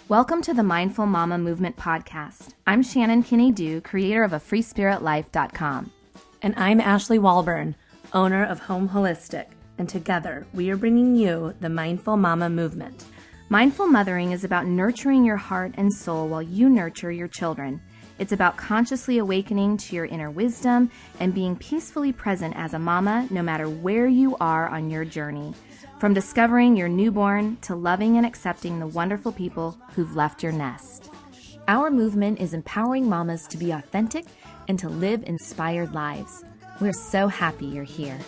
Welcome to the Mindful Mama Movement podcast. I'm Shannon Kinney-Dew, creator of AFreeSpiritLife.com. And I'm Ashley Walburn, owner of Home Holistic. And together, we are bringing you the Mindful Mama Movement. Mindful mothering is about nurturing your heart and soul while you nurture your children. It's about consciously awakening to your inner wisdom and being peacefully present as a mama, no matter where you are on your journey. From discovering your newborn to loving and accepting the wonderful people who've left your nest. Our movement is empowering mamas to be authentic and to live inspired lives. We're so happy you're here.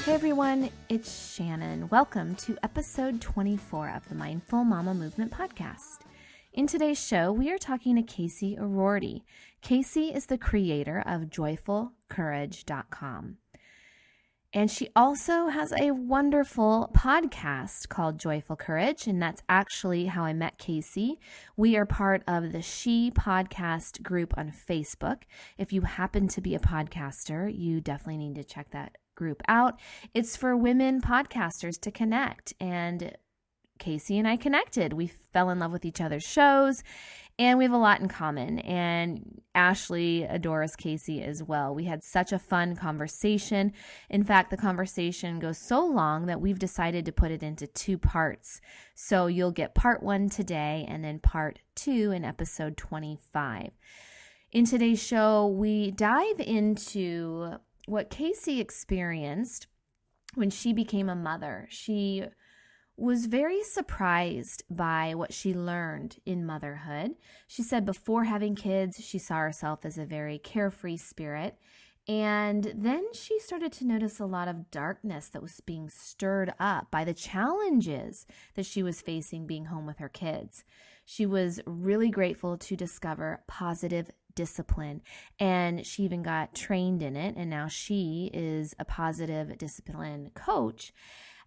Hey everyone, it's Shannon. Welcome to episode 24 of the Mindful Mama Movement podcast. In today's show, we are talking to Casey O'Rourke. Casey is the creator of JoyfulCourage.com. And she also has a wonderful podcast called Joyful Courage, and that's actually how I met Casey. We are part of the She Podcast group on Facebook. If you happen to be a podcaster, you definitely need to check that group out. It's for women podcasters to connect, and Casey and I connected. We fell in love with each other's shows, and we have a lot in common. And Ashley adores Casey as well. We had such a fun conversation. In fact, the conversation goes so long that we've decided to put it into two parts. So you'll get part 1 today and then part 2 in episode 25. In today's show, we dive into what Casey experienced when she became a mother. She was very surprised by what she learned in motherhood. She said before having kids, she saw herself as a very carefree spirit. And then she started to notice a lot of darkness that was being stirred up by the challenges that she was facing being home with her kids. She was really grateful to discover positive discipline, and she even got trained in it. And now she is a positive discipline coach.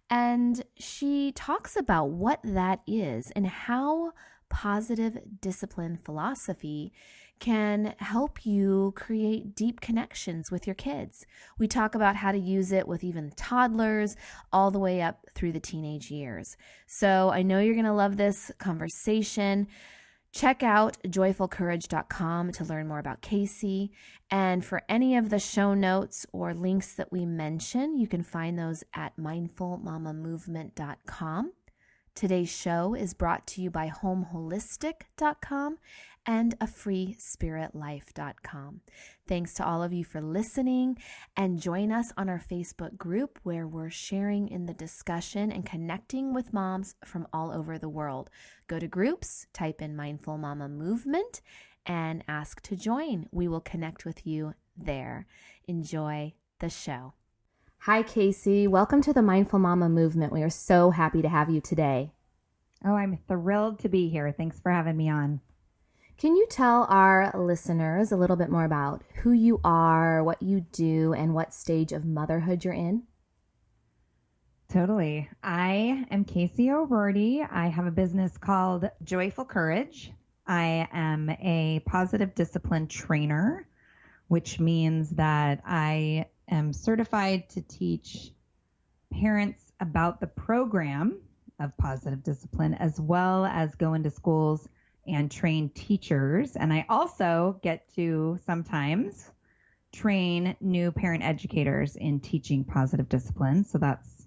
And she talks about what that is and how positive discipline philosophy can help you create deep connections with your kids. We talk about how to use it with even toddlers all the way up through the teenage years. So I know you're going to love this conversation. Check out JoyfulCourage.com to learn more about Casey. And for any of the show notes or links that we mention, you can find those at mindfulmamamovement.com. Today's show is brought to you by homeholistic.com and AFreeSpiritLife.com. Thanks to all of you for listening, and join us on our Facebook group where we're sharing in the discussion and connecting with moms from all over the world. Go to groups, type in Mindful Mama Movement, and ask to join. We will connect with you there. Enjoy the show. Hi, Casey. Welcome to the Mindful Mama Movement. We are so happy to have you today. Oh, I'm thrilled to be here. Thanks for having me on. Can you tell our listeners a little bit more about who you are, what you do, and what stage of motherhood you're in? Totally. I am Casey O'Rourke. I have a business called Joyful Courage. I am a positive discipline trainer, which means that I am certified to teach parents about the program of positive discipline, as well as go into schools and train teachers. And I also get to sometimes train new parent educators in teaching positive discipline. So that's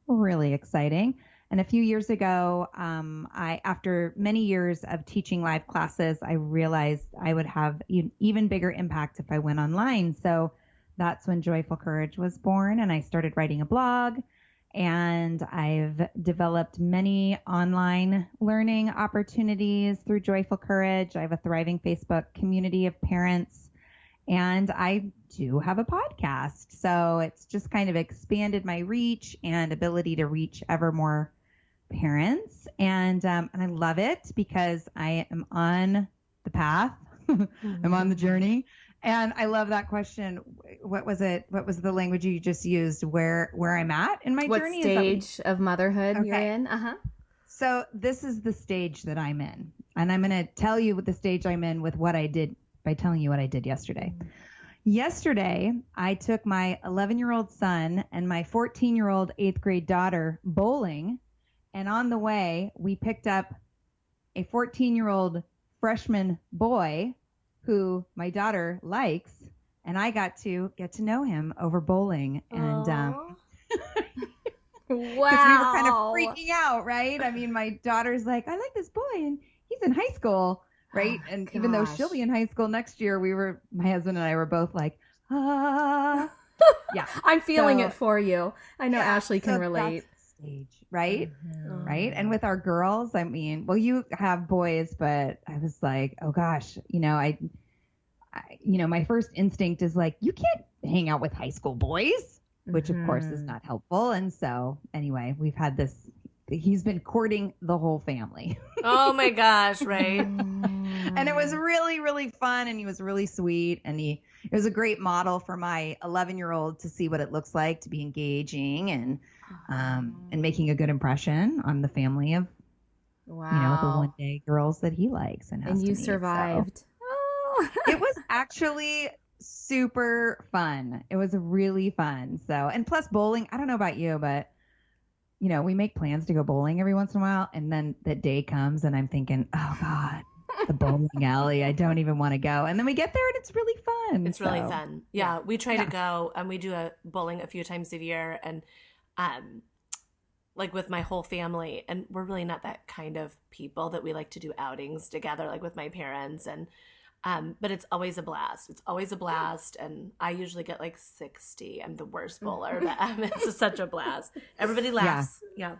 really exciting. And a few years ago, after many years of teaching live classes, I realized I would have even bigger impact if I went online. So that's when Joyful Courage was born, and I started writing a blog, and I've developed many online learning opportunities through Joyful Courage. I have a thriving Facebook community of parents, and I do have a podcast. So it's just kind of expanded my reach and ability to reach ever more parents. And I love it because I am on the path. I'm on the journey. And I love that question. What was it? What was the language you just used? Where I'm at in my journey? What stage of motherhood you're in? So this is the stage that I'm in. And I'm going to tell you what the stage I'm in with what I did by telling you what I did yesterday. Yesterday, I took my 11-year-old son and my 14-year-old 8th grade daughter bowling. And on the way, we picked up a 14-year-old freshman boy who my daughter likes. And I got to know him over bowling. And because we were kind of freaking out, right? I mean, my daughter's like, I like this boy, and he's in high school, right? Oh, and even though she'll be in high school next year, my husband and I were both like, ah. Yeah. I'm feeling it for you. I know Ashley can relate. That's the stage, right? Mm-hmm. Right. And with our girls, I mean, well, you have boys, but I was like, oh gosh, I my first instinct is like, you can't hang out with high school boys, which of course is not helpful. And so anyway, we've had this, he's been courting the whole family. Oh my gosh, right? And it was really, really fun. And he was really sweet. And it was a great model for my 11-year-old to see what it looks like to be engaging and making a good impression on the family of, the one day girls that he likes. And you survived. So. It was actually super fun. It was really fun. So, and plus bowling, I don't know about you, but we make plans to go bowling every once in a while. And then that day comes and I'm thinking, oh God, the bowling alley. I don't even want to go. And then we get there and it's really fun. It's really fun. Yeah. We try to go and we do a bowling a few times a year and, like with my whole family. And we're really not that kind of people that we like to do outings together, like with my parents and, but it's always a blast. It's always a blast. And I usually get like 60. I'm the worst bowler, but it's such a blast. Everybody laughs. Yeah.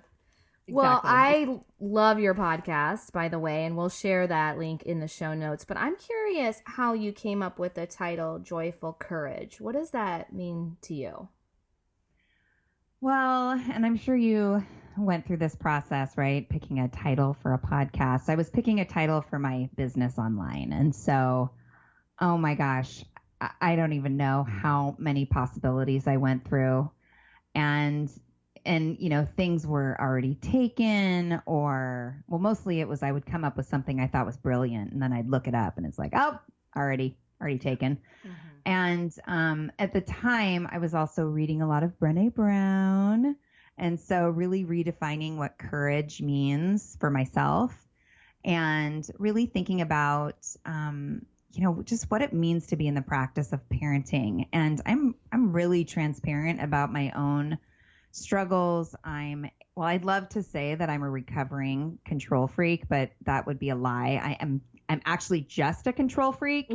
Exactly. Well, I love your podcast, by the way, and we'll share that link in the show notes. But I'm curious how you came up with the title Joyful Courage. What does that mean to you? Well, and I'm sure you went through this process, right? Picking a title for a podcast. I was picking a title for my business online. And so, oh my gosh, I don't even know how many possibilities I went through. And things were already taken or, well, mostly it was, I would come up with something I thought was brilliant and then I'd look it up and it's like, oh, already taken. Mm-hmm. And at the time I was also reading a lot of Brené Brown. And so really redefining what courage means for myself and really thinking about, just what it means to be in the practice of parenting. And I'm really transparent about my own struggles. I'd love to say that I'm a recovering control freak, but that would be a lie. I'm actually just a control freak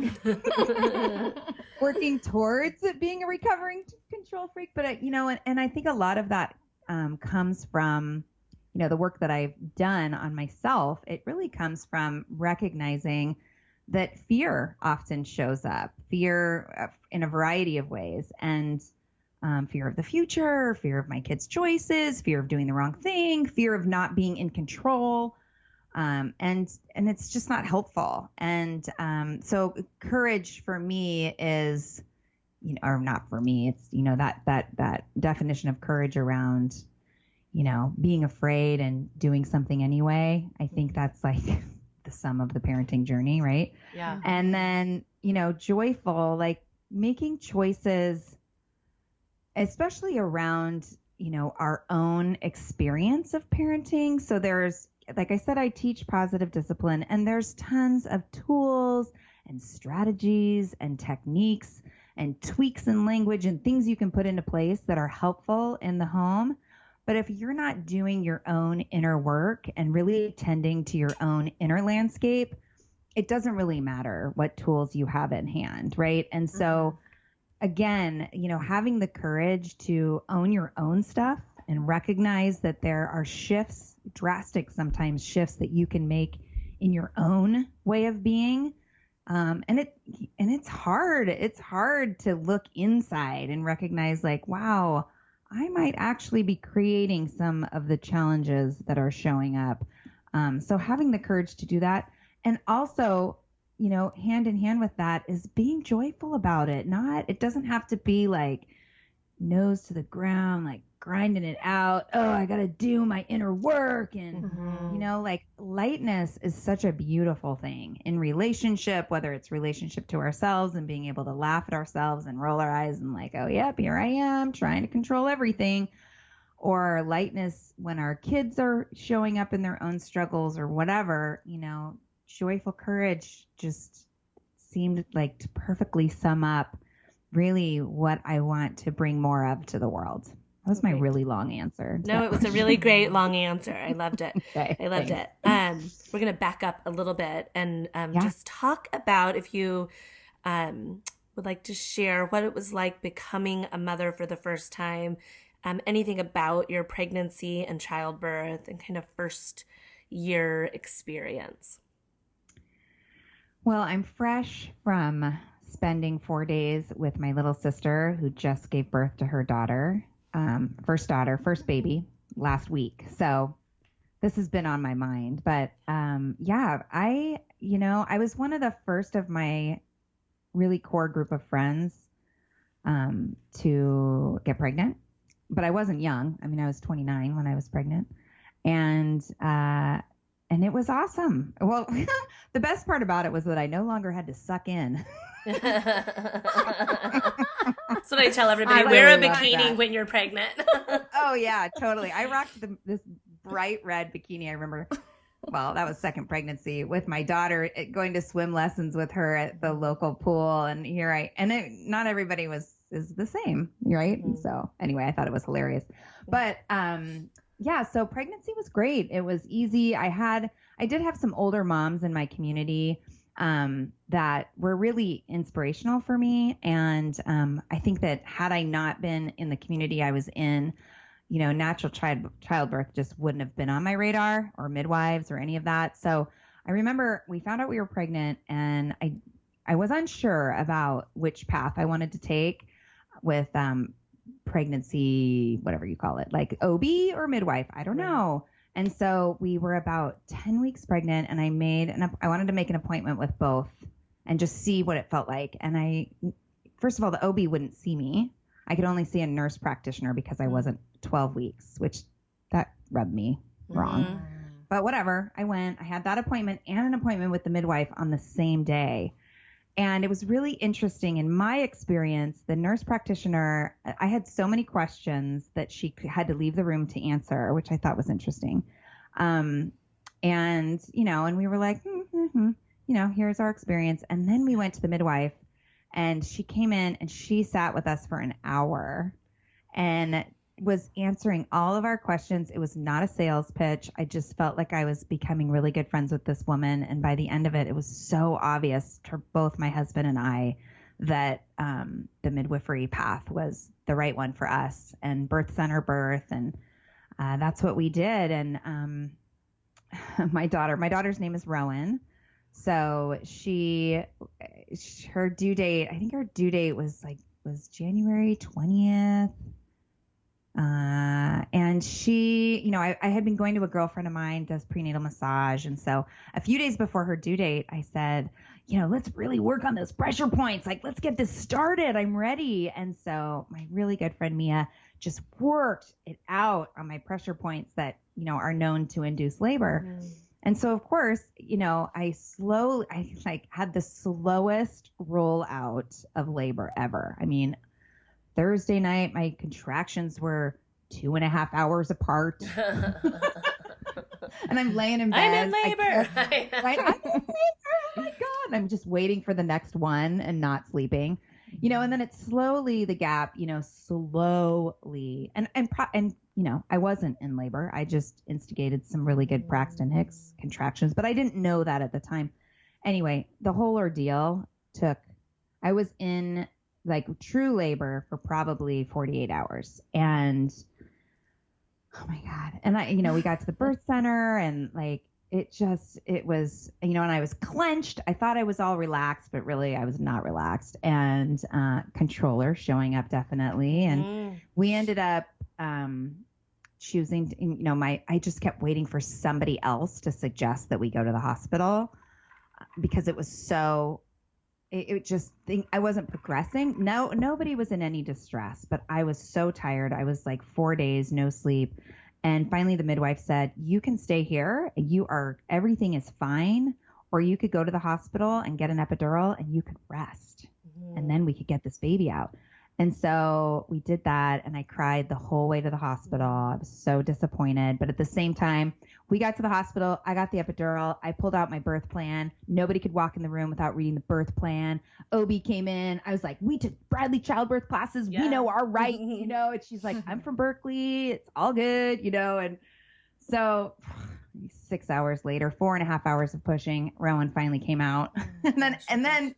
working towards being a recovering control freak. But and I think a lot of that comes from, the work that I've done on myself. It really comes from recognizing that fear often shows up, fear in a variety of ways, and fear of the future, fear of my kids' choices, fear of doing the wrong thing, fear of not being in control. And it's just not helpful. And so courage for me is, or not for me, it's, that definition of courage around, being afraid and doing something anyway. I think that's like the sum of the parenting journey, right? Yeah. And then, joyful, like making choices, especially around, our own experience of parenting. So there's, like I said, I teach positive discipline, and there's tons of tools and strategies and techniques and tweaks in language and things you can put into place that are helpful in the home. But if you're not doing your own inner work and really attending to your own inner landscape, it doesn't really matter what tools you have in hand, right? And so, again, having the courage to own your own stuff and recognize that there are shifts, drastic sometimes shifts that you can make in your own way of being. And it's hard. It's hard to look inside and recognize like, wow, I might actually be creating some of the challenges that are showing up. So having the courage to do that, and also, hand in hand with that is being joyful about it. It doesn't have to be like, nose to the ground, like grinding it out. Oh, I got to do my inner work. And, Mhm. you know, like lightness is such a beautiful thing in relationship, whether it's relationship to ourselves and being able to laugh at ourselves and roll our eyes and like, oh, yep, here I am trying to control everything. Or lightness when our kids are showing up in their own struggles or whatever, you know, joyful courage just seemed like to perfectly sum up really what I want to bring more of to the world. That was my Okay. really long answer. No, it was a really great long answer. I loved it. Okay, I loved thanks. it. We're going to back up a little bit and Yeah. just talk about if you would like to share what it was like becoming a mother for the first time, anything about your pregnancy and childbirth and kind of first year experience. Well, I'm fresh from spending 4 days with my little sister who just gave birth to her daughter, first baby last week. So this has been on my mind. But yeah, I was one of the first of my really core group of friends to get pregnant. But I wasn't young. I mean, I was 29 when I was pregnant. And it was awesome. Well, the best part about it was that I no longer had to suck in. That's what I tell everybody. I Wear a really love bikini that. when you're pregnant. Oh, yeah, totally. I rocked this bright red bikini. I remember, well, that was second pregnancy with my daughter, going to swim lessons with her at the local pool. And not everybody is the same, right? Mm-hmm. So anyway, I thought it was hilarious. But yeah, so pregnancy was great. It was easy. I did have some older moms in my community that were really inspirational for me. And I think that had I not been in the community I was in, you know, natural childbirth just wouldn't have been on my radar, or midwives or any of that. So I remember we found out we were pregnant, and I was unsure about which path I wanted to take with pregnancy, whatever you call it, like OB or midwife. I don't know. And so we were about 10 weeks pregnant, and I wanted to make an appointment with both and just see what it felt like. And first of all, the OB wouldn't see me. I could only see a nurse practitioner because I wasn't 12 weeks, which that rubbed me wrong. Mm-hmm. But whatever, I went. I had that appointment and an appointment with the midwife on the same day. And it was really interesting. In my experience, the nurse practitioner, I had so many questions that she had to leave the room to answer, which I thought was interesting. And we were like, here's our experience. And then we went to the midwife, and she came in and she sat with us for an hour and was answering all of our questions. It was not a sales pitch. I just felt like I was becoming really good friends with this woman. And by the end of it, it was so obvious to both my husband and I that the midwifery path was the right one for us, and birth center birth. And that's what we did. And my daughter's name is Rowan. So her due date, I think her due date was January 20th. And she, I had been going to a girlfriend of mine, does prenatal massage. And so a few days before her due date, I said, let's really work on those pressure points. Like, let's get this started. I'm ready. And so my really good friend, Mia, just worked it out on my pressure points that, are known to induce labor. Mm. And so, of course, I had the slowest rollout of labor ever. I mean, Thursday night, my contractions were 2.5 hours apart. And I'm laying in bed. I'm in labor. Right? I'm in labor. Oh my God. I'm just waiting for the next one and not sleeping. And then it's slowly the gap, slowly. And I wasn't in labor. I just instigated some really good Braxton Hicks contractions, but I didn't know that at the time. Anyway, the whole ordeal I was in true labor for probably 48 hours. And oh my God. And we got to the birth center, and it was, and I was clenched. I thought I was all relaxed, but really I was not relaxed. And controller showing up definitely. And we ended up choosing, I just kept waiting for somebody else to suggest that we go to the hospital because it was so it just think I wasn't progressing. No, nobody was in any distress, but I was so tired. I was like 4 days, no sleep. And finally the midwife said, you can stay here. Everything is fine. Or you could go to the hospital and get an epidural and you could rest. And then we could get this baby out. And so we did that, and I cried the whole way to the hospital. I was so disappointed. But at the same time, we got to the hospital. I got the epidural. I pulled out my birth plan. Nobody could walk in the room without reading the birth plan. OB came in. I was like, we took Bradley childbirth classes. Yeah. We know our rights, And she's like, I'm from Berkeley. It's all good, And so 6 hours later, 4.5 hours of pushing, Rowan finally came out. and then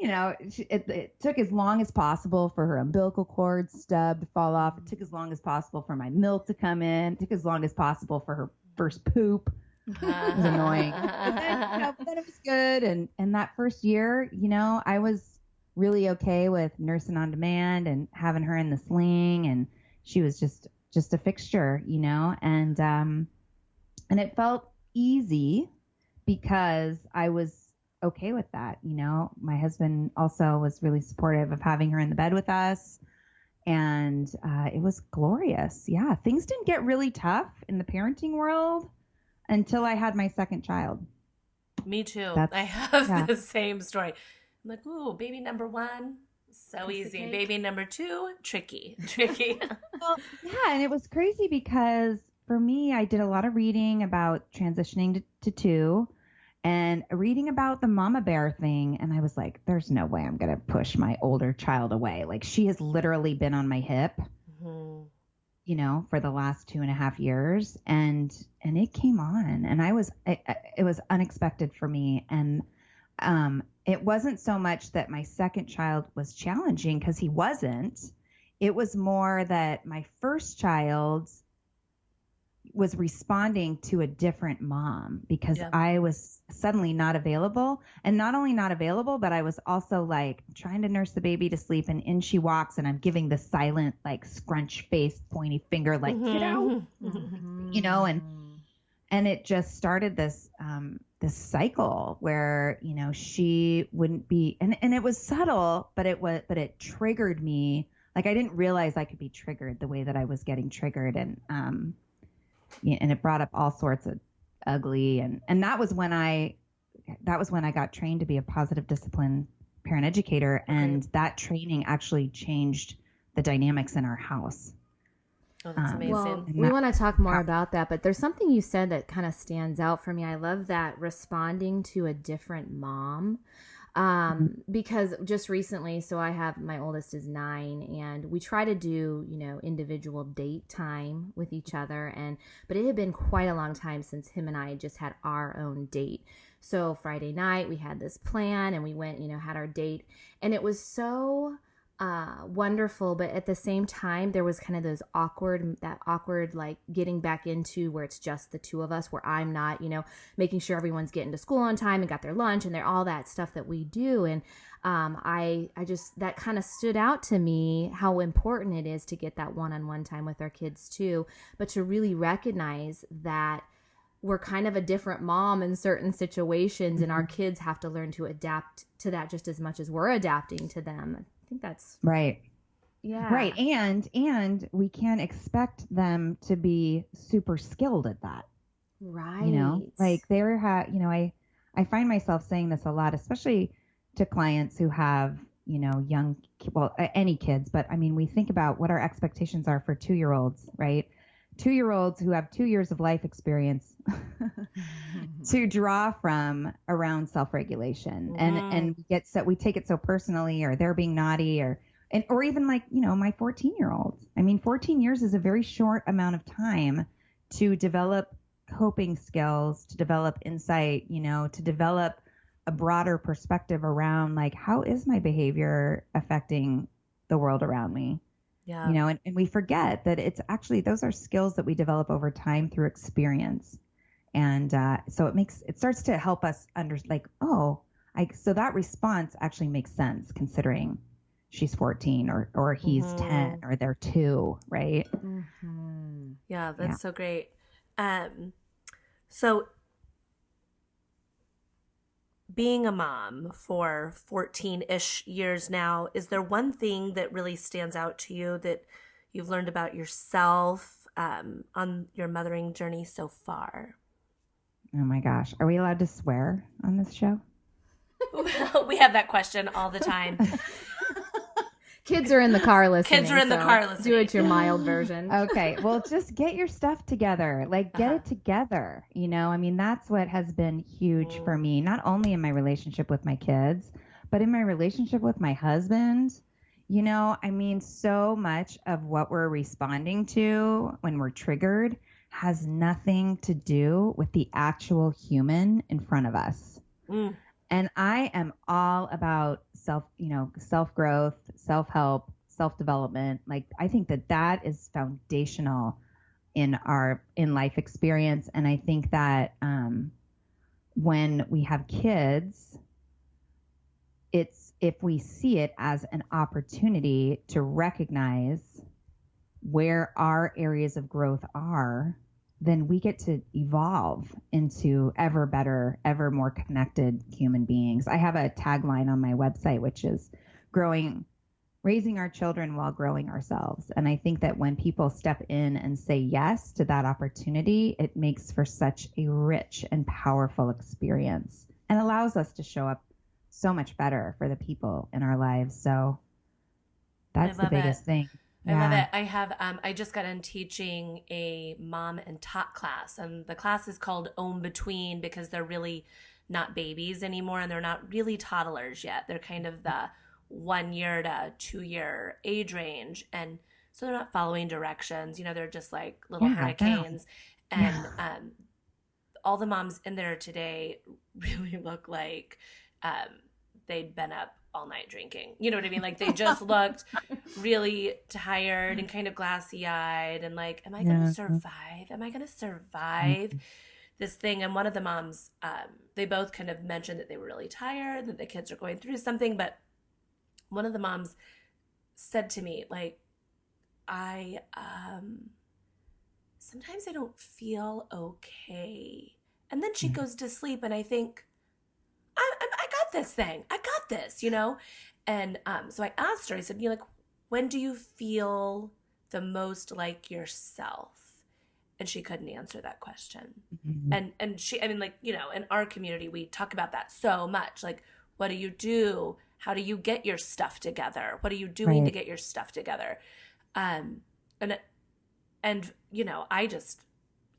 it took as long as possible for her umbilical cord stub to fall off. It took as long as possible for my milk to come in. It took as long as possible for her first poop. It was annoying. But then it was good. And that first year, I was really okay with nursing on demand and having her in the sling. And she was just a fixture, and it felt easy because I was okay with that. My husband also was really supportive of having her in the bed with us, and it was glorious. Yeah. Things didn't get really tough in the parenting world until I had my second child. Me too. I have the same story. I'm like, ooh, baby number 1, so easy. Baby number 2, tricky. Well, yeah. And it was crazy because for me, I did a lot of reading about transitioning to 2 and reading about the mama bear thing. And I was like, there's no way I'm going to push my older child away. Like, she has literally been on my hip, for the last 2.5 years. And it came on, and it was unexpected for me. And it wasn't so much that my second child was challenging, because he wasn't. It was more that my first child was responding to a different mom, because I was suddenly not available, and not only not available, but I was also like trying to nurse the baby to sleep, and in she walks, and I'm giving the silent, like, scrunch face, pointy finger, like, get out, and it just started this cycle where, she wouldn't be, and it was subtle, but it triggered me. Like, I didn't realize I could be triggered the way that I was getting triggered. And it brought up all sorts of ugly. And that was when I got trained to be a positive discipline parent educator. And that training actually changed the dynamics in our house. Oh, that's amazing. Well, we want to talk more about that, but there's something you said that kind of stands out for me. I love that, responding to a different mom. Because just recently, so my oldest is 9, and we try to do, individual date time with each other. But it had been quite a long time since him and I just had our own date. So Friday night we had this plan, and we went, had our date, and it was so wonderful, but at the same time there was kind of that awkward like getting back into where it's just the two of us, where I'm not, making sure everyone's getting to school on time and got their lunch and all that stuff that we do. And I just, that kind of stood out to me, how important it is to get that one-on-one time with our kids too, but to really recognize that we're kind of a different mom in certain situations, and our kids have to learn to adapt to that just as much as we're adapting to them. I think that's right. Yeah. Right. And we can't expect them to be super skilled at that. Right. Like I find myself saying this a lot, especially to clients who have, any kids, but I mean, we think about what our expectations are for 2-year-olds, right? 2-year-olds who have 2 years of life experience to draw from around self-regulation. And we take it so personally, or they're being naughty, or even like, my 14-year-old. I mean, 14 years is a very short amount of time to develop coping skills, to develop insight, to develop a broader perspective around, like, how is my behavior affecting the world around me? Yeah. And we forget that it's actually, those are skills that we develop over time through experience. And so it starts to help us so that response actually makes sense, considering she's 14 or he's 10 or they're 2, right? Mm-hmm. Yeah, that's so great. So being a mom for 14-ish years now, is there one thing that really stands out to you that you've learned about yourself on your mothering journey so far? Oh my gosh. Are we allowed to swear on this show? We have that question all the time. Kids are in the car listening. Kids are in the car listening. Do it your mild version. Okay. Well, just get your stuff together. Like, get it together. You know, I mean, that's what has been huge for me, not only in my relationship with my kids, but in my relationship with my husband. You know, I mean, so much of what we're responding to when we're triggered has nothing to do with the actual human in front of us. And I am all about self-growth, self-help, self-development. Like, I think that is foundational in life experience. And I think that when we have kids, it's if we see it as an opportunity to recognize where our areas of growth are, then we get to evolve into ever better, ever more connected human beings. I have a tagline on my website, which is raising our children while growing ourselves. And I think that when people step in and say yes to that opportunity, it makes for such a rich and powerful experience and allows us to show up so much better for the people in our lives. So that's the biggest thing. I love it. I just got in teaching a mom and tot class, and the class is called Own Between because they're really not babies anymore and they're not really toddlers yet. They're kind of the 1 year to 2 year age range. And so they're not following directions. You know, they're just like little hurricanes. And all the moms in there today really look like they'd been up all night drinking. You know what I mean? Like, they just looked really tired and kind of glassy eyed and like, am I going to survive? Am I going to survive this thing? And one of the moms, they both kind of mentioned that they were really tired, that the kids are going through something. But one of the moms said to me, like, sometimes I don't feel okay. And then she goes to sleep and I think, I got this thing. I got this, you know? And so I asked her, I said, like, when do you feel the most like yourself? And she couldn't answer that question. And she, I mean, like, you know, in our community, we talk about that so much. Like, what do you do? How do you get your stuff together? What are you doing to get your stuff together? And, you know, I just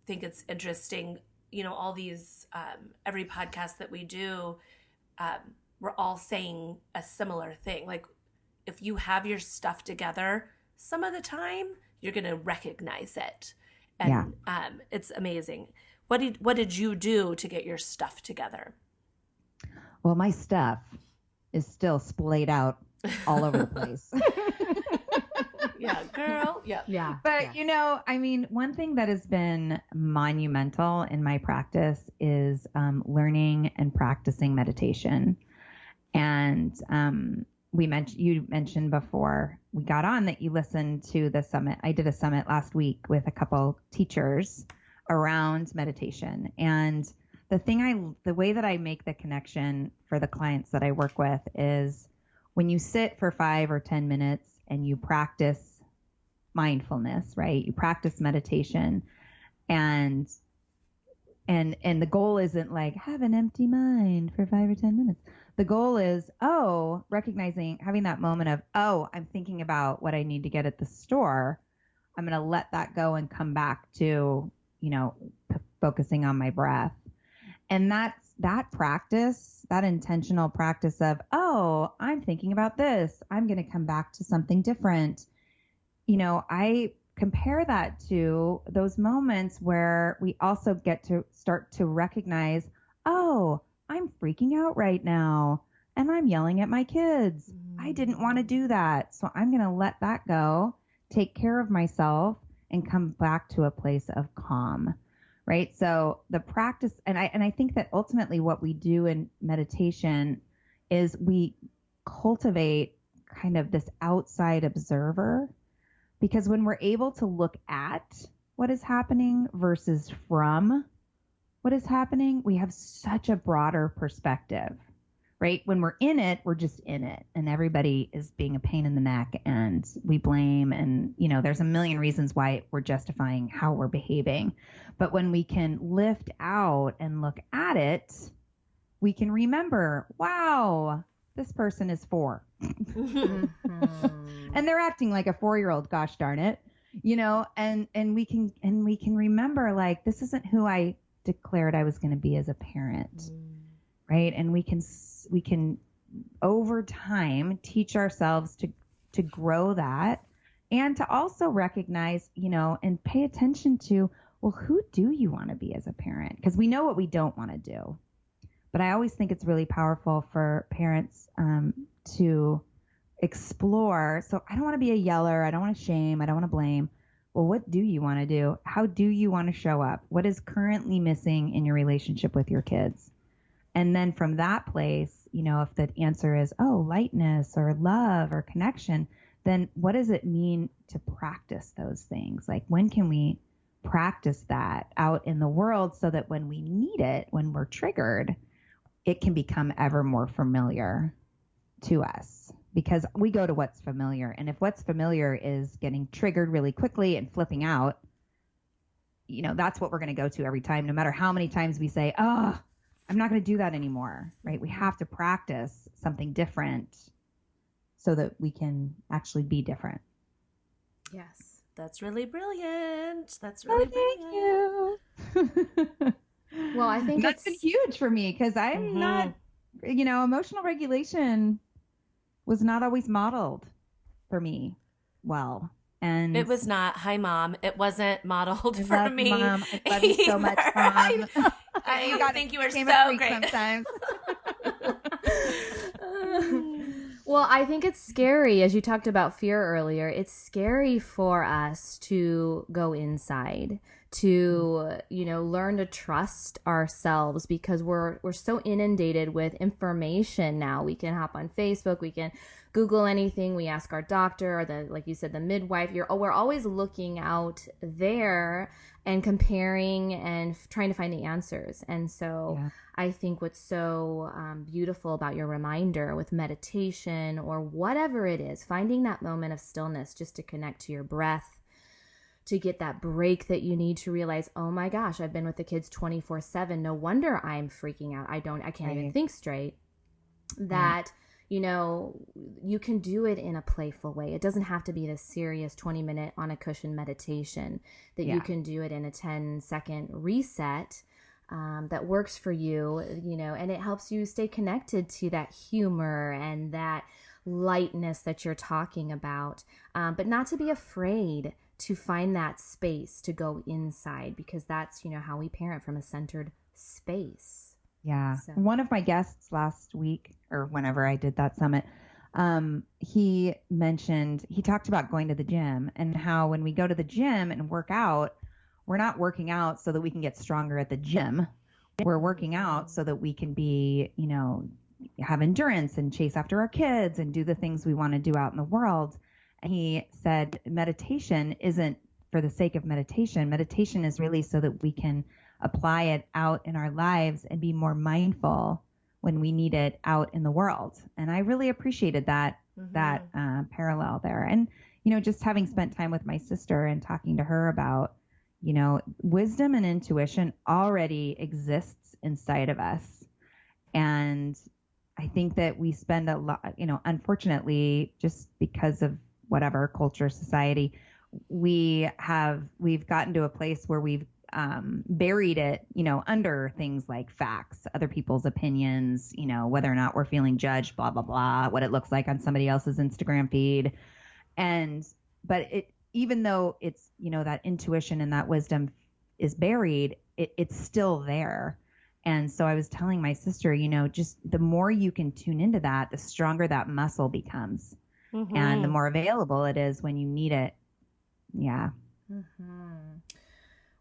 think it's interesting, you know, all these, every podcast that we do, we're all saying a similar thing. Like, if you have your stuff together, some of the time you're going to recognize it. And it's amazing. What did you do to get your stuff together? Well, my stuff is still splayed out all over the place. Yeah, girl. Yeah. But, you know, I mean, one thing that has been monumental in my practice is learning and practicing meditation. And you mentioned before we got on that you listened to the summit. I did a summit last week with a couple teachers around meditation. And the way that I make the connection for the clients that I work with is when you sit for 5 or 10 minutes and you practice mindfulness, right? You practice meditation, and the goal isn't like have an empty mind for 5 or 10 minutes. The goal is, recognizing, having that moment of, I'm thinking about what I need to get at the store. I'm going to let that go and come back to, you know, focusing on my breath. And that practice, that intentional practice of, I'm thinking about this. I'm going to come back to something different. You know, I compare that to those moments where we also get to start to recognize, I'm freaking out right now and I'm yelling at my kids. I didn't want to do that. So I'm going to let that go, take care of myself, and come back to a place of calm. Right. So the practice, and I think that ultimately what we do in meditation is we cultivate kind of this outside observer, because when we're able to look at what is happening versus from what is happening, we have such a broader perspective, right? When we're in it, we're just in it, and everybody is being a pain in the neck, and we blame, and there's a million reasons why we're justifying how we're behaving. But when we can lift out and look at it, we can remember, wow, this person is 4. And they're acting like a 4-year-old, gosh darn it. And we can remember, like, this isn't who I declared I was going to be as a parent. Right? And we can over time teach ourselves to grow that, and to also recognize, and pay attention to, well, who do you want to be as a parent? Because we know what we don't want to do. But I always think it's really powerful for parents to explore. So I don't want to be a yeller. I don't want to shame. I don't want to blame. Well, what do you want to do? How do you want to show up? What is currently missing in your relationship with your kids? And then from that place, if the answer is, oh, lightness or love or connection, then what does it mean to practice those things? Like, when can we practice that out in the world so that when we need it, when we're triggered, it can become ever more familiar to us, because we go to what's familiar. And if what's familiar is getting triggered really quickly and flipping out, that's what we're going to go to every time, no matter how many times we say, oh, I'm not going to do that anymore, right? We have to practice something different so that we can actually be different. Yes, that's really brilliant. That's really brilliant. Thank you. Well, I think that's been huge for me, because I'm not, emotional regulation was not always modeled for me well. And it was not. Hi, Mom. It wasn't modeled I for love me. Mom. I love you so much, Mom. I think you were so great. Sometimes. Well, I think it's scary, as you talked about fear earlier. It's scary for us to go inside, to learn to trust ourselves, because we're so inundated with information now. We can hop on Facebook, we can Google anything, we ask our doctor, or like you said, the midwife. We're always looking out there and comparing and trying to find the answers. And so I think what's so beautiful about your reminder with meditation or whatever it is, finding that moment of stillness just to connect to your breath, to get that break that you need to realize, oh my gosh, I've been with the kids 24/7. No wonder I'm freaking out. I can't even think straight. That, you can do it in a playful way. It doesn't have to be this serious 20-minute on a cushion meditation, that you can do it in a 10-second reset that works for you, and it helps you stay connected to that humor and that lightness that you're talking about, but not to be afraid to find that space to go inside, because that's, how we parent from a centered space. Yeah. So. One of my guests last week, or whenever I did that summit, he talked about going to the gym, and how when we go to the gym and work out, we're not working out so that we can get stronger at the gym. We're working out so that we can be, have endurance and chase after our kids and do the things we want to do out in the world. And he said meditation isn't for the sake of meditation. Meditation is really so that we can apply it out in our lives and be more mindful when we need it out in the world. And I really appreciated that parallel there. And, just having spent time with my sister and talking to her about, wisdom and intuition already exists inside of us. And I think that we spend a lot, unfortunately, just because of whatever culture, society, we've gotten to a place where we've buried it, under things like facts, other people's opinions, whether or not we're feeling judged, blah, blah, blah, what it looks like on somebody else's Instagram feed. But even though it's, that intuition and that wisdom is buried, it's still there. And so I was telling my sister, just the more you can tune into that, the stronger that muscle becomes, and the more available it is when you need it. Yeah.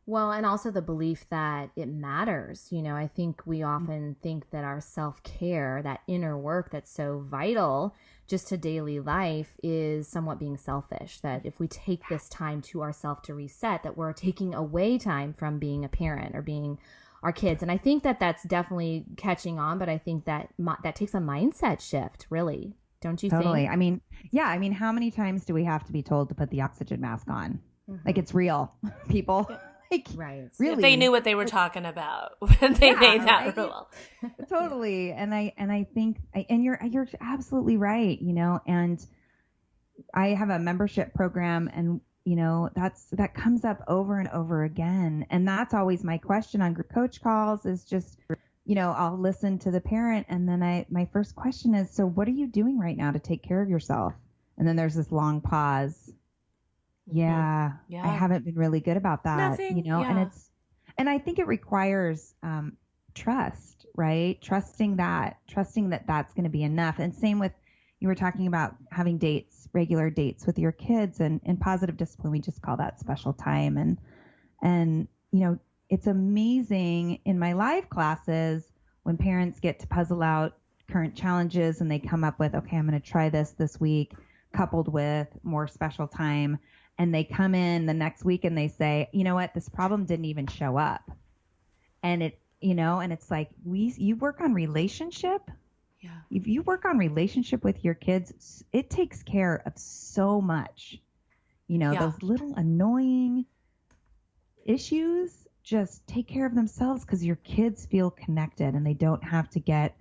Well, and also the belief that it matters. I think we often think that our self-care, that inner work that's so vital just to daily life, is somewhat being selfish. That if we take this time to ourselves to reset, that we're taking away time from being a parent or being our kids. And I think that that's definitely catching on, but I think that that takes a mindset shift, really. Don't you Totally. think? I mean, yeah, I mean, how many times do we have to be told to put the oxygen mask on? Like, it's real, people. Like, Right. really. If they knew what they were talking about when they made that right? rule. Totally. And I think, and you're absolutely right, you know, and I have a membership program, and you know, that comes up over and over again. And that's always my question on group coach calls is just, you know, I'll listen to the parent, and then my first question is, so what are you doing right now to take care of yourself? And then there's this long pause. Yeah, Yeah. I haven't been really good about that, Nothing, you know, yeah. and I think it requires trust, right? Trusting that that's going to be enough. And same with, you were talking about having dates, regular dates with your kids, and in positive discipline, we just call that special time. And, you know, it's amazing in my live classes when parents get to puzzle out current challenges and they come up with, okay, I'm going to try this week, coupled with more special time. And they come in the next week and they say, you know what, this problem didn't even show up. And it, you know, and it's like, you work on relationship. Yeah. If you work on relationship with your kids, it takes care of so much. You know, Yeah. those little annoying issues just take care of themselves because your kids feel connected and they don't have to get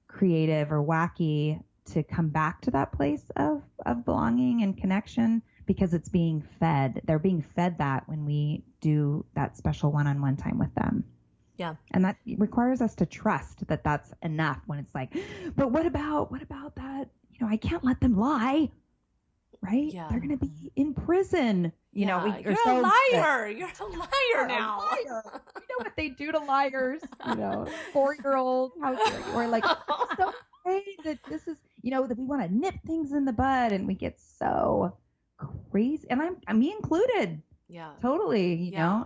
creative or wacky to come back to that place of belonging and connection, because it's being fed. They're being fed that when we do that special one-on-one time with them. Yeah. And that requires us to trust that that's enough when it's like, but what about that? You know, I can't let them lie, right? Yeah. They're going to be in prison. You know, you're a liar. You're a liar now. You know what they do to liars? You know, 4-year-old, how dare you? Or like, so afraid that this is, you know, that we want to nip things in the bud, and we get so crazy. And I'm me included. Yeah. Totally. You know,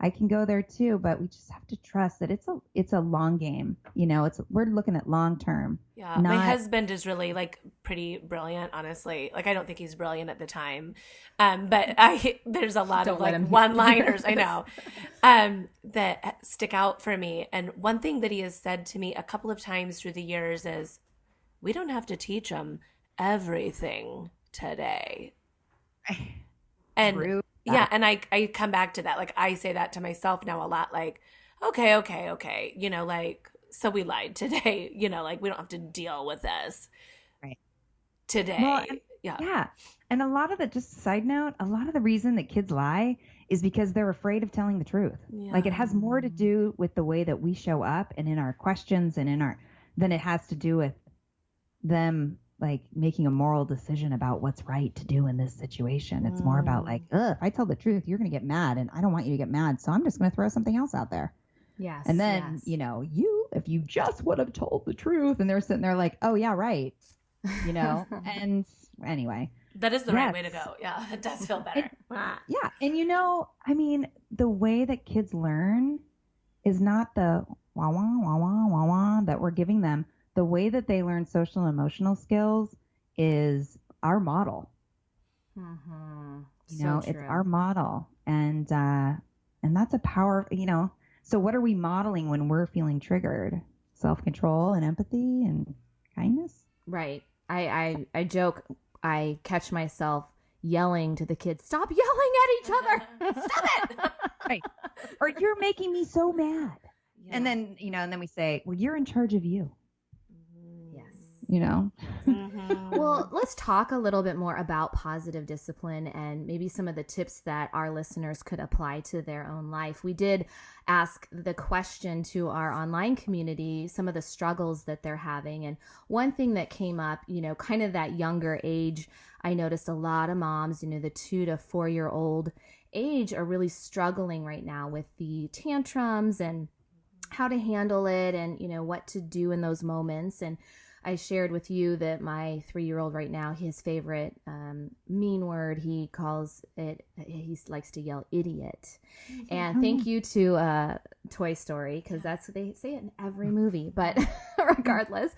I can go there too, but we just have to trust that it's a long game. You know, we're looking at long term. Yeah. My husband is really like pretty brilliant, honestly. Like, I don't think he's brilliant at the time. But there's a lot of like one-liners, I know, that stick out for me. And one thing that he has said to me a couple of times through the years is, we don't have to teach them everything today. And True. yeah, and I come back to that. Like, I say that to myself now a lot, like, okay. You know, like, so we lied today, you know, like, we don't have to deal with this right today. Well, Yeah. And a lot of the, just a side note, a lot of the reason that kids lie is because they're afraid of telling the truth. Yeah. Like, it has more to do with the way that we show up and in our questions and than it has to do with them like making a moral decision about what's right to do in this situation. It's more about like, if I tell the truth, you're going to get mad, and I don't want you to get mad, so I'm just going to throw something else out there. Yes. And then, you know, if you just would have told the truth, and they're sitting there like, oh yeah, right. You know, and anyway. That is the right way to go. Yeah, it does feel better. Yeah. And you know, I mean, the way that kids learn is not the wah, wah, wah, wah, wah, wah that we're giving them. The way that they learn social and emotional skills is our model. Mm-hmm. You know, it's our model. And that's a power, you know. So what are we modeling when we're feeling triggered? Self-control and empathy and kindness? Right. I joke, I catch myself yelling to the kids, stop yelling at each other. Stop it. Right. Or you're making me so mad. Yeah. And then, you know, and then we say, well, you're in charge of you. Yes. You know? Well, let's talk a little bit more about positive discipline and maybe some of the tips that our listeners could apply to their own life. We did ask the question to our online community, some of the struggles that they're having. And one thing that came up, you know, kind of that younger age, I noticed a lot of moms, you know, the 2 to 4-year-old age are really struggling right now with the tantrums and how to handle it and, you know, what to do in those moments. And I shared with you that my 3-year-old right now, his favorite mean word, he likes to yell idiot. And thank you to Toy Story, because that's what they say it in every movie, but regardless.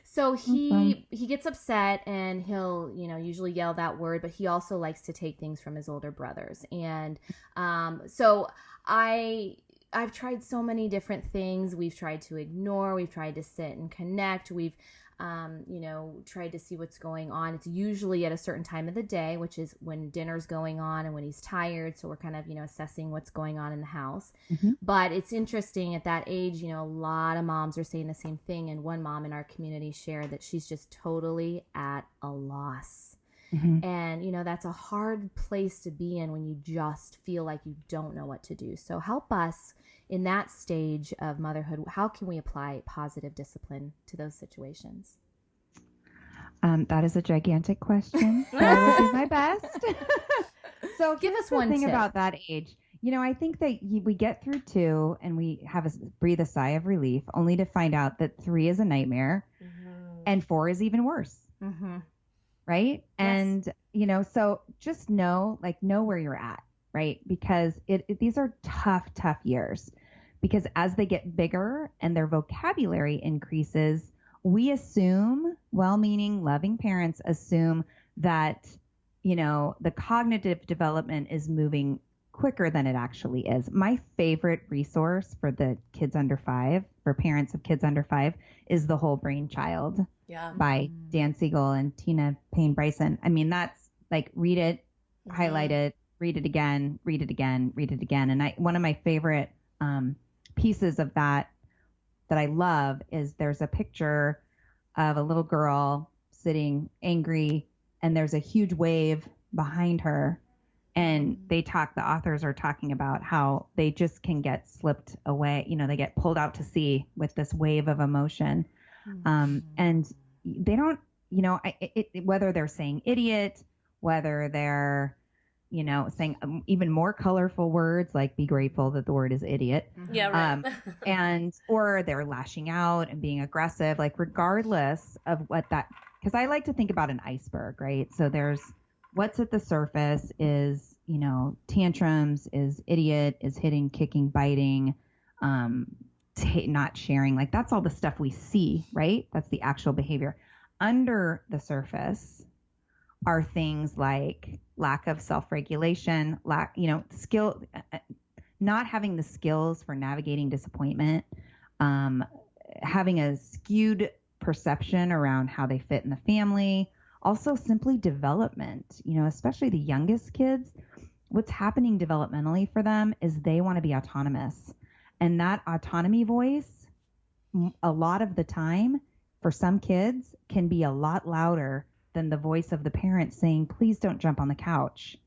So he gets upset and he'll, you know, usually yell that word, but he also likes to take things from his older brothers. And so I I've tried so many different things. We've tried to ignore, we've tried to sit and connect, we've tried to see what's going on. It's usually at a certain time of the day, which is when dinner's going on and when he's tired. So we're kind of, assessing what's going on in the house. Mm-hmm. But it's interesting at that age, a lot of moms are saying the same thing. And one mom in our community shared that she's just totally at a loss. Mm-hmm. And, that's a hard place to be in when you just feel like you don't know what to do. So help us in that stage of motherhood. How can we apply positive discipline to those situations? That is a gigantic question. But I will do my best. So give us the one thing tip about that age. I think that we get through 2 and we breathe a sigh of relief, only to find out that 3 is a nightmare and 4 is even worse. Mm-hmm. Right. Yes. And, so just know where you're at. Right. Because these are tough years, because as they get bigger and their vocabulary increases, we assume, well-meaning, loving parents assume that, the cognitive development is moving quicker than it actually is. My favorite resource for the kids under 5, for parents of kids under 5, is The Whole Brain Child by Dan Siegel and Tina Payne Bryson. I mean, that's like, read it, highlight it, read it again, read it again, read it again. And one of my favorite pieces of that I love is there's a picture of a little girl sitting angry, and there's a huge wave behind her. And the authors are talking about how they just can get slipped away. They get pulled out to sea with this wave of emotion. And they don't, whether they're saying idiot, whether they're, saying even more colorful words like be grateful that the word is idiot. Yeah, right. Or they're lashing out and being aggressive, like regardless of what that, because I like to think about an iceberg, right? So there's what's at the surface is, tantrums, is idiot, is hitting, kicking, biting, not sharing. Like that's all the stuff we see, right? That's the actual behavior. Under the surface are things like lack of self-regulation, skill, not having the skills for navigating disappointment, having a skewed perception around how they fit in the family, also simply development, especially the youngest kids. What's happening developmentally for them is they want to be autonomous. And that autonomy voice, a lot of the time, for some kids, can be a lot louder than the voice of the parent saying, please don't jump on the couch,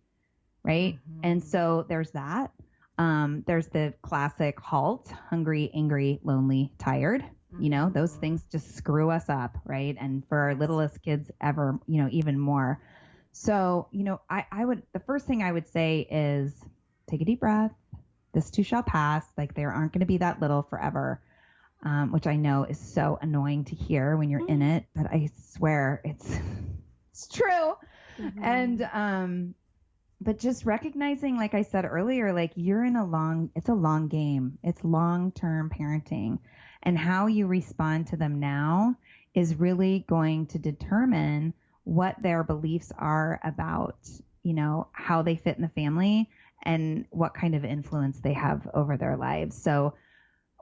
right? Mm-hmm. And so there's that. There's the classic HALT, hungry, angry, lonely, tired. Mm-hmm. Those things just screw us up, right? And for our littlest kids ever, even more. So, the first thing I would say is take a deep breath. This too shall pass. Like, they aren't going to be that little forever, which I know is so annoying to hear when you're in it, but I swear it's true. Mm-hmm. And, but just recognizing, like I said earlier, like you're in it's a long game. It's long-term parenting, and how you respond to them now is really going to determine what their beliefs are about, how they fit in the family and what kind of influence they have over their lives. So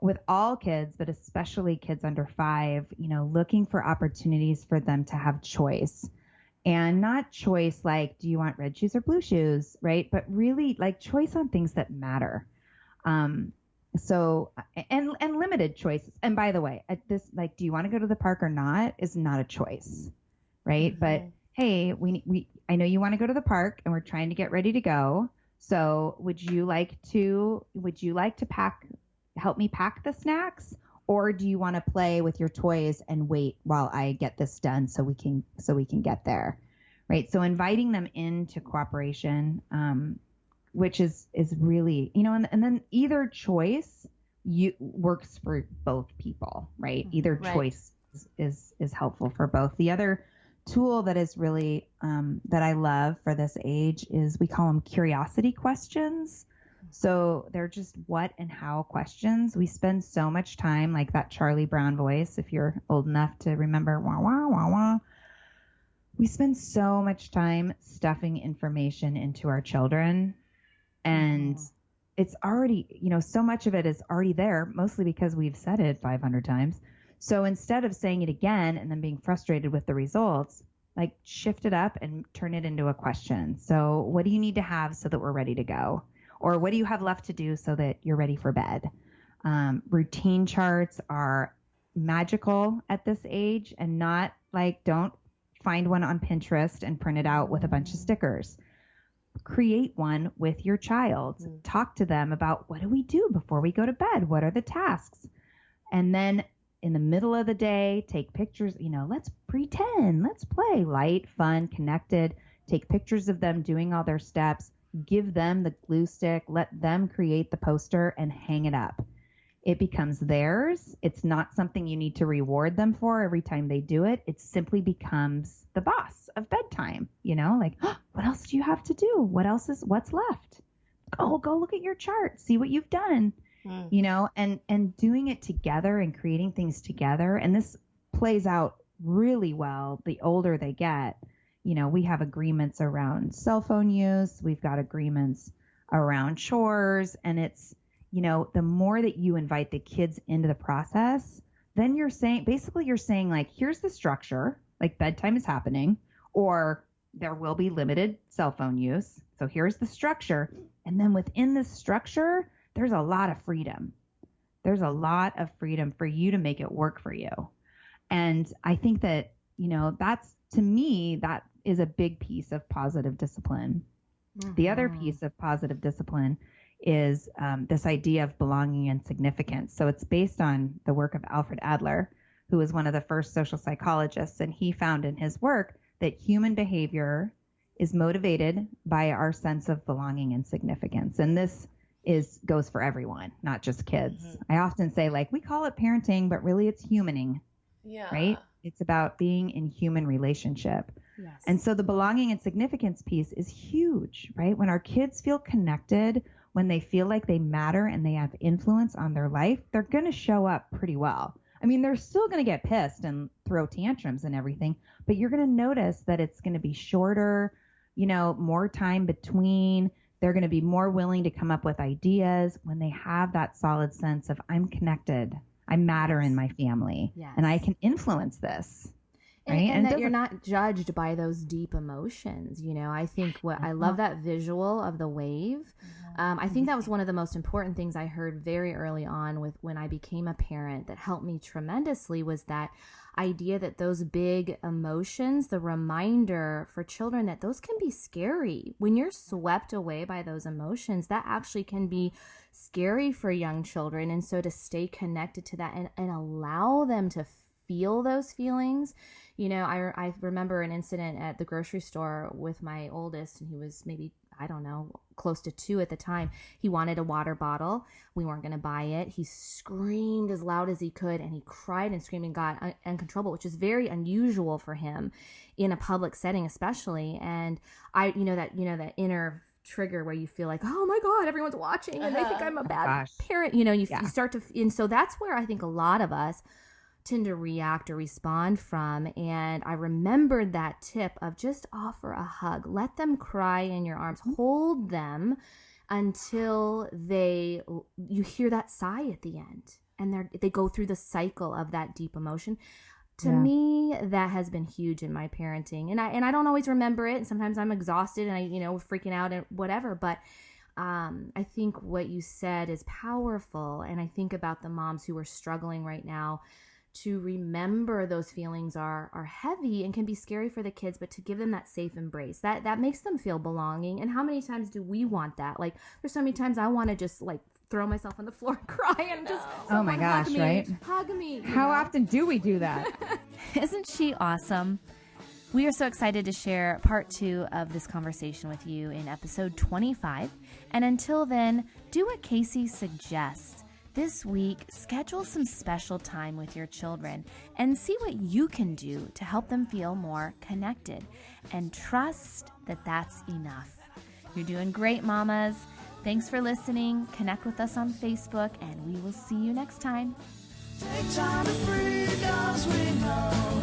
with all kids, but especially kids under 5, looking for opportunities for them to have choice. And not choice like, do you want red shoes or blue shoes, right? But really like choice on things that matter. So, and limited choices. And by the way, at this, like, do you want to go to the park or not is not a choice, right? Mm-hmm. But hey, I know you want to go to the park and we're trying to get ready to go. So would you like to help me pack the snacks? Or do you want to play with your toys and wait while I get this done so we can get there, right? So inviting them into cooperation, which is really, and then either choice works for both people, right? Either choice is helpful for both. The other tool that is really that I love for this age is we call them curiosity questions. So they're just what and how questions. We spend so much time, like that Charlie Brown voice, if you're old enough to remember, wah, wah, wah, wah. We spend so much time stuffing information into our children. And it's already, so much of it is already there, mostly because we've said it 500 times. So instead of saying it again and then being frustrated with the results, like shift it up and turn it into a question. So what do you need to have so that we're ready to go? Or what do you have left to do so that you're ready for bed? Routine charts are magical at this age, and not like, don't find one on Pinterest and print it out with a bunch of stickers. Create one with your child. Talk to them about, what do we do before we go to bed? What are the tasks? And then in the middle of the day, take pictures. Let's pretend, let's play, light, fun, connected. Take pictures of them doing all their steps. Give them the glue stick. Let them create the poster and hang it up. It becomes theirs. It's not something you need to reward them for every time they do it. It simply becomes the boss of bedtime. Like, oh, what else do you have to do? What's left? Go look at your chart. See what you've done. And doing it together and creating things together. And this plays out really well the older they get. We have agreements around cell phone use. We've got agreements around chores. And it's, the more that you invite the kids into the process, then you're saying like, here's the structure, like bedtime is happening, or there will be limited cell phone use. So here's the structure. And then within this structure, there's a lot of freedom. There's a lot of freedom for you to make it work for you. And I think that, that's, to me, that is a big piece of positive discipline. Mm-hmm. The other piece of positive discipline is this idea of belonging and significance. So it's based on the work of Alfred Adler, who was one of the first social psychologists. And he found in his work that human behavior is motivated by our sense of belonging and significance. And this goes for everyone, not just kids. Mm-hmm. I often say, like, we call it parenting, but really it's humaning. Yeah. Right? It's about being in human relationship. Yes. And so the belonging and significance piece is huge, right? When our kids feel connected, when they feel like they matter and they have influence on their life, they're going to show up pretty well. I mean, they're still going to get pissed and throw tantrums and everything, but you're going to notice that it's going to be shorter, more time between. They're going to be more willing to come up with ideas when they have that solid sense of, I'm connected, I matter in my family, and I can influence this. Right? And that you're not judged by those deep emotions. I think I love that visual of the wave. I think that was one of the most important things I heard very early on when I became a parent that helped me tremendously, was that idea that those big emotions, the reminder for children that those can be scary. When you're swept away by those emotions, that actually can be scary for young children. And so to stay connected to that and allow them to feel those feelings. I remember an incident at the grocery store with my oldest, and he was maybe, I don't know, close to 2 at the time. He wanted a water bottle. We weren't going to buy it. He screamed as loud as he could, and he cried and screamed and got uncontrollable, which is very unusual for him in a public setting, especially. And that inner trigger where you feel like, oh my God, everyone's watching and they think I'm a bad parent. You start to, and so that's where I think a lot of us tend to react or respond from. And I remembered that tip of just offer a hug, let them cry in your arms, hold them until you hear that sigh at the end, and they go through the cycle of that deep emotion. To me, that has been huge in my parenting, and I don't always remember it, and sometimes I'm exhausted and I freaking out and whatever, but I think what you said is powerful. And I think about the moms who are struggling right now to remember those feelings are heavy and can be scary for the kids, but to give them that safe embrace that makes them feel belonging. And how many times do we want that? Like, there's so many times I want to just like throw myself on the floor and cry and just oh my gosh, hug me. How often do we do that? Isn't she awesome? We are so excited to share part 2 of this conversation with you in episode 25. And until then, do what Casey suggests. This week, schedule some special time with your children and see what you can do to help them feel more connected. And trust that that's enough. You're doing great, mamas. Thanks for listening. Connect with us on Facebook, and we will see you next time. Take time to breathe, 'cause we know